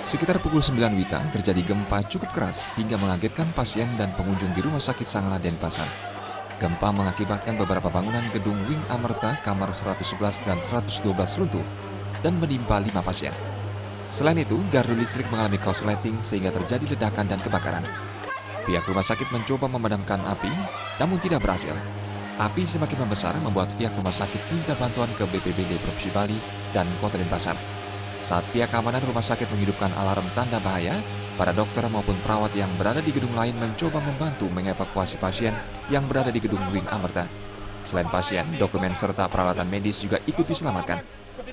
Sekitar pukul 9 WITA terjadi gempa cukup keras hingga mengagetkan pasien dan pengunjung di Rumah Sakit Sangla Denpasar. Gempa mengakibatkan beberapa bangunan gedung Wing Amerta kamar 111 dan 112 runtuh dan menimpa 5 pasien. Selain itu, gardu listrik mengalami korsleting sehingga terjadi ledakan dan kebakaran. Pihak rumah sakit mencoba memadamkan api, namun tidak berhasil. Api semakin membesar membuat pihak rumah sakit minta bantuan ke BPBD Provinsi Bali dan Kota Denpasar. Saat pihak keamanan rumah sakit menghidupkan alarm tanda bahaya, para dokter maupun perawat yang berada di gedung lain mencoba membantu mengevakuasi pasien yang berada di gedung Wing Amerta. Selain pasien, dokumen serta peralatan medis juga ikut diselamatkan.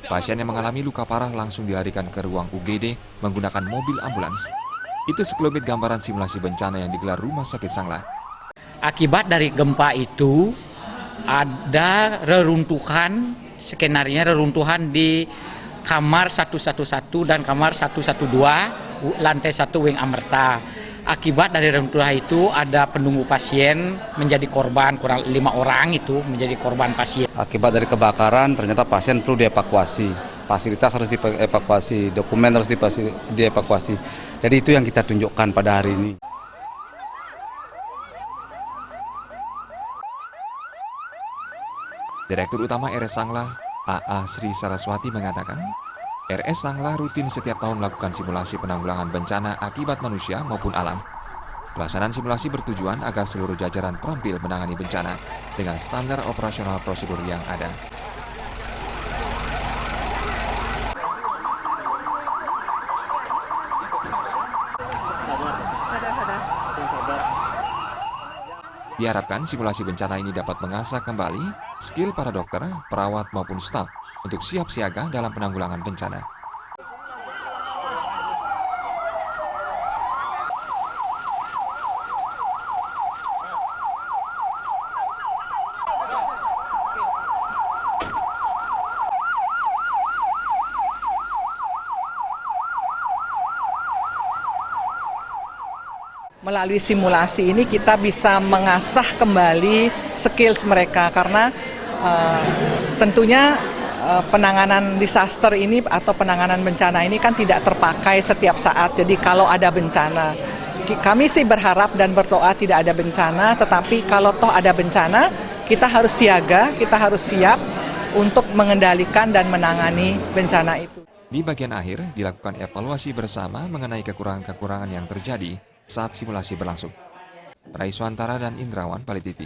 Pasien yang mengalami luka parah langsung dilarikan ke ruang UGD menggunakan mobil ambulans. Itu sekelumit gambaran simulasi bencana yang digelar Rumah Sakit Sangla. Akibat dari gempa itu ada reruntuhan, skenarionya reruntuhan di kamar 111 dan kamar 112 lantai 1 Wing Amerta. Akibat dari reruntuhan itu ada penunggu pasien menjadi korban, kurang 5 orang itu menjadi korban pasien. Akibat dari kebakaran ternyata pasien perlu dievakuasi, fasilitas harus dievakuasi, dokumen harus dievakuasi. Jadi itu yang kita tunjukkan pada hari ini. Direktur Utama RS Sangla, AA Sri Saraswati mengatakan, RS Sangla rutin setiap tahun melakukan simulasi penanggulangan bencana akibat manusia maupun alam. Pelaksanaan simulasi bertujuan agar seluruh jajaran terampil menangani bencana dengan standar operasional prosedur yang ada. Diharapkan simulasi bencana ini dapat mengasah kembali skill para dokter, perawat maupun staf untuk siap siaga dalam penanggulangan bencana. Melalui simulasi ini kita bisa mengasah kembali skills mereka karena tentunya penanganan disaster ini atau penanganan bencana ini kan tidak terpakai setiap saat. Jadi kalau ada bencana, kami sih berharap dan berdoa tidak ada bencana, tetapi kalau toh ada bencana, kita harus siaga, kita harus siap untuk mengendalikan dan menangani bencana itu. Di bagian akhir dilakukan evaluasi bersama mengenai kekurangan-kekurangan yang terjadi saat simulasi berlangsung. Raiswantara dan Indrawan, Bali TV.